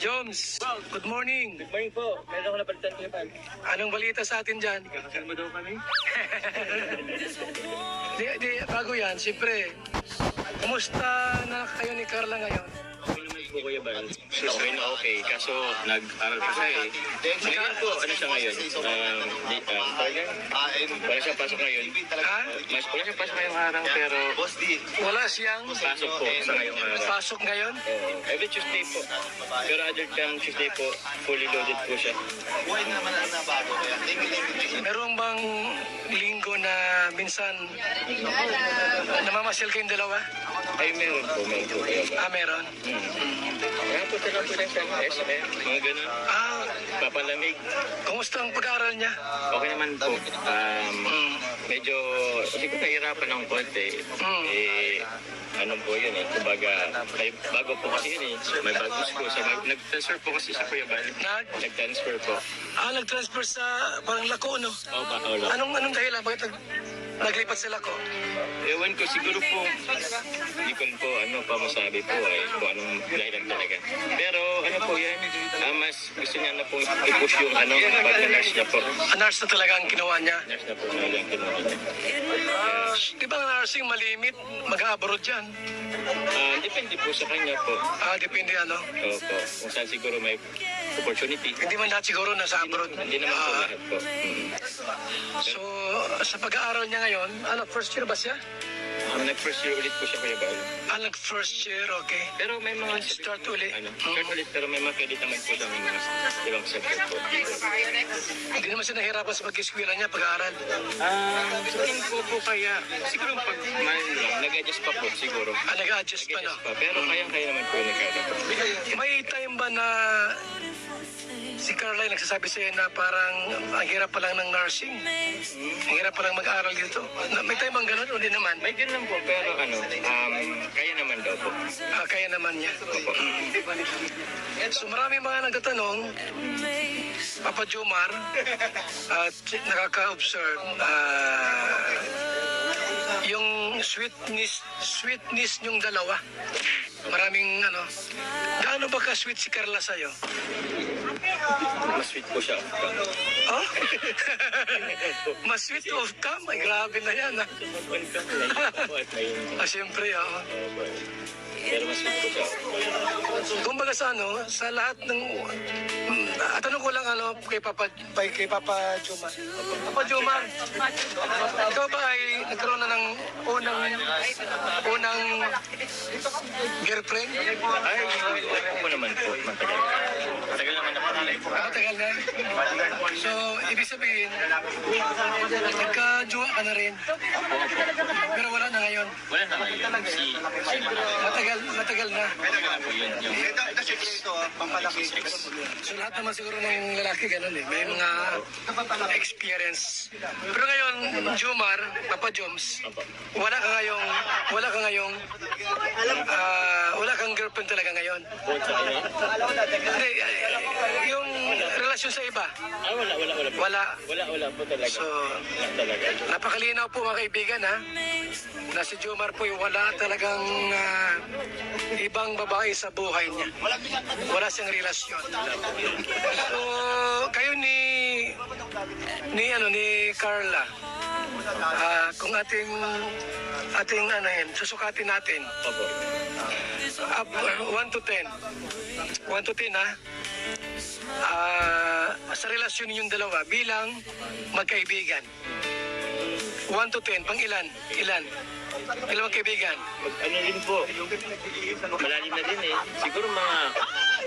Jones, good morning. Good morning po. Meron ako napalitan ko yan. Anong balita sa atin dyan? Kakasal mo daw kami? Bago yan, siyempre, kumusta na kayo ni Carla ngayon? Okay naman po, Kuya Bal. Okay na okay. Kaso nag-aral pa siya eh. Ngayon po, ano siya ngayon? Wala siyang pasok ngayon. Ha? Wala siyang pasok ngayong araw pero Wala siyang pasok po sa ngayong araw. pasok ngayon? Every Tuesday po. Pero other than Tuesday po, fully loaded po siya. Meron bang linggo na minsan namamasyal kayong dalawa? Ay, meron po, Kuya Bal. Meron. Kaya po sila po lang sa SM, mga ganun. Papalamig. Kumusta ang pag-aaral niya? Okay naman po. Medyo, hindi ko nahirapan ng konti. Ano po yun eh. Kumbaga, bago po kasi yun eh. May bagong school. So, nag-transfer po kasi sa Kuya Bal. Nag-transfer po. Nag-transfer sa parang Lako, no? Opo. Anong dahilan? Bakit naglipat sa Lako? Ewan ko, siguro po, hindi ko po pa masabi po eh, kung anong dahilan talaga. Pero ano po yan, mas gusto niya na po i-push yung pag-nurse niya po. Nurse na talaga ang ginawa niya. Nurse na po talaga ang kinuha niya. Di ba ang nursing malimit? Mag-abroad yan. Depende po sa kanya po. Depende ano. Opo, kung saan siguro may opportunity. Hindi man lahat siguro nasa abroad. Hindi naman po lahat po. So, sa pag-aaral niya ngayon, first year ba siya? Nag-first year ulit po siya, Kuya Bal. Nag-first year, okay. Pero may mga Start ulit. Start ulit, pero may mga credit naman po sa mga ibang subject po. Hindi naman siya nahirapan sa pag-eskwela niya, pag-aaral. Sa tingin ko po kaya, siguro pag nag-adjust pa po, siguro. Nag-adjust pa, no? Pero kaya naman po nag-adjust. May time ba na si Carla nagsasabi sa'yo na parang ang hirap pa lang ng nursing? Ang hirap pa lang mag-aaral dito? May time bang ganun o di naman? May ganun po, pero kaya naman daw po. Kaya naman niya. So marami mga nagtatanong, Papa Jomar, at nakaka-observe, yung sweetness yung dalawa. Maraming gaano ba ka-sweet si Carla sa'yo? Mas sweet po siya. Oh? Mas sweet of come? Ay, grabe na yan, ha? Siyempre, oo. Pero mas sweet po siya. Kumbaga sa lahat ng... tanong ko lang kay Papa Jomar. Papa Jomar, ikaw ba ay nagkaroon na ng unang girlfriend? Ay, ako naman po. Matagal naman na po. Matagal na. So, ibig sabihin, nagka-jowa ka na rin. Pero wala na ngayon. Wala na ngayon. Matagal na. Matagal na po yun. So lahat naman siguro ng lalaki ganun eh. May mga experience. Pero ngayon, Jomar, Papa Joms, wala kang girlfriend talaga ngayon. Hindi, yung relasyon sa iba. Wala po talaga. So, napakalinaw po mga kaibigan ha, na si Jomar po wala talagang ibang babae sa buhay niya. Wala siyang relasyon. So, kayo ni Carla, kung ating susukatin natin. 1 to 10. 1 to 10 ha. Sa relasyon ninyong dalawa bilang magkaibigan. 1 to 10, pang ilan? Ilan magkaibigan? Ano din po, malalim na din eh. Siguro mga,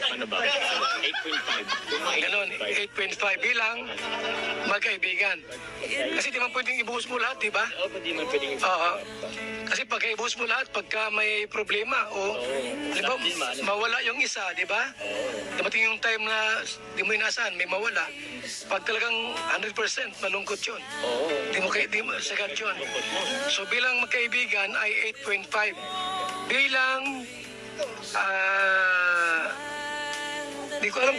8.5. Ganon, 8.5 bilang magkaibigan. Kasi di man pwedeng ibuhos mo lahat, di ba? Oo, di man pwedeng Oo. Kasi pagka ibuhos mo lahat, pagka may problema, di ba, mawala yung isa, di ba? Dumating yung time na di mo inaasahan, may mawala. Pag talagang 100% malungkot yun. Di mo sagad yun. So bilang magkaibigan ay 8.5. Bilang di ko alam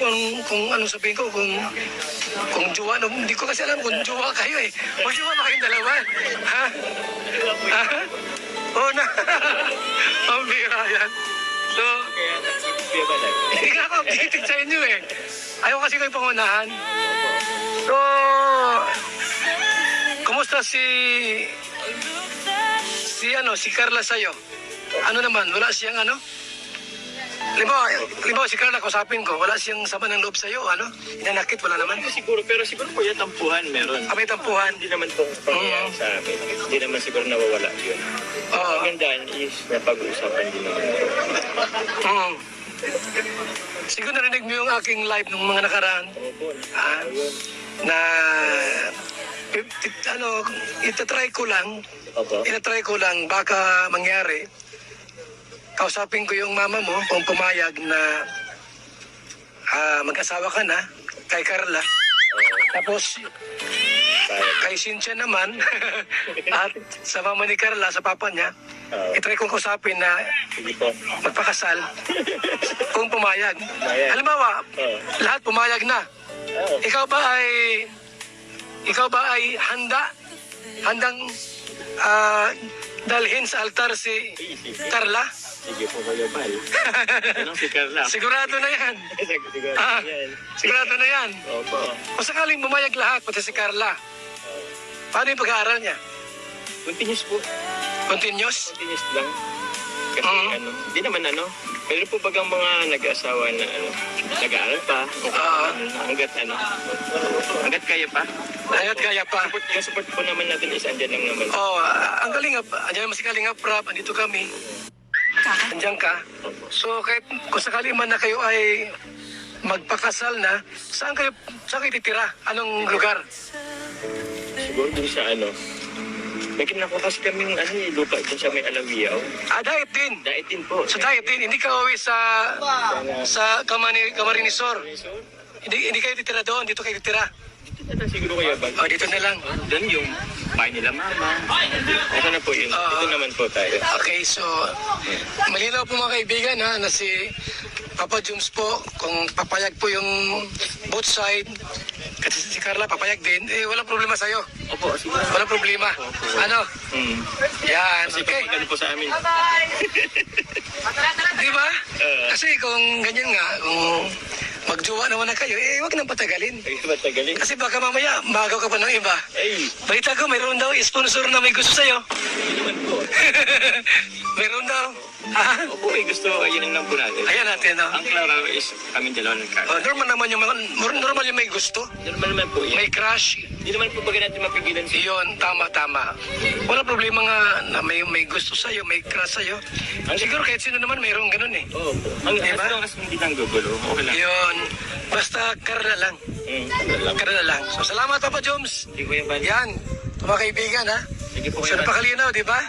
kung anong sabihin ko, kung jowa, hindi ko kasi alam kung jowa kayo eh. Kung jowa ba kayong dalawa? Ha? Oo na. Ang bira yan. So, Kaya, Kuya Balag. hindi ka ako updated sa inyo eh. Ayaw kasi kayo pangunahan. So, kumusta si Carla sa'yo? Ano naman, wala siyang ano? Limbawa si Carla, kausapin ko, wala siyang sama ng loob sa'yo, ano? Inanakit, wala naman. Siguro, pero siguro po yung tampuhan meron. May tampuhan. Hindi naman po pangyayari sa amin. Hindi naman siguro nawawala yun. Oo. Magandaan is napag-uusapan din naman. Mm. Siguro narinig mo yung aking live nung mga nakaraan. Opo. Na itatry ko lang baka mangyari. Kausapin ko yung mama mo kung pumayag na mag-asawa ka na kay Carla. Tapos kay Cynthia naman at sa mama ni Carla, sa papa niya, itry kong kausapin na Sige po. magpakasal kung pumayag. Pumayag. Halimbawa, lahat pumayag na. Oo. Ikaw ba ay handang dalhin sa altar si Carla? Sige po, Kuya Bal. Anong si Carla? Sigurado na yan. Sigurado Ah, yan. sigurado na yan. Opo. O sakaling bumayag lahat, pati si Carla. Paano yung pag-aaral niya? Continuous po. Continuous? Continuous lang. Kasi hindi naman pero po bagang mga nag-asawa na nag-aaral pa. Hanggat hanggat kaya pa. Hanggat kaya pa. Yung support po naman natin is andyan lang naman. Oh, ang Kalingap, andyan mas Kalingap Rap, andito kami. Andyan ka. So kahit kung sakali man na kayo ay magpakasal na, saan kayo titira? Anong lugar? Siguro din sa may kinakukas kaming lupa dyan sa may Alawiao. Diet din. Dait din po. Sa diet din, hindi ka uwi sa Camarinesor. Hindi kayo titira doon, dito kayo titira. Dito na siguro kaya ba? Dito na lang. Doon yung bahay nila mama. Ito na po yun. Dito naman po tayo. Okay, so malinaw po mga kaibigan na si Papa Jums po, kung papayag po yung both side, kasi si Carla papayag din, walang problema sa'yo. Opo, siguro. Walang problema. Ano? Yan, Kasi okay. kapag po sa amin. Di ba? Kasi kung ganyan nga, kung magjowa naman na kayo, wag nang patagalin. Ay, matagalin. Kasi baka mamaya, magaw ka pa ng iba. Ay, Balita ko, mayroon daw sponsor na may gusto sa'yo. hindi naman po. Mayroon daw. Ha? Opo, gusto, yun lang po natin. Ayan natin, no? Ang klaro is kami dalawa ng card. Normal naman normal yung may gusto. Normal naman po yan. May crush. Hindi naman po baga natin mapigilan siya. Iyon, tama. Wala problema nga na may gusto sa'yo, may crush sa'yo. Siguro kahit sino naman mayroong ganun eh. Oo po. Ang Diba? as long as hindi nang gugulo, okay lang. Iyon, basta Carla lang. Carla lang. So salamat Papa Joms. Hindi ko yan ba? Yan, mga kaibigan ha. Sige po So kayo. napakalinaw, di ba?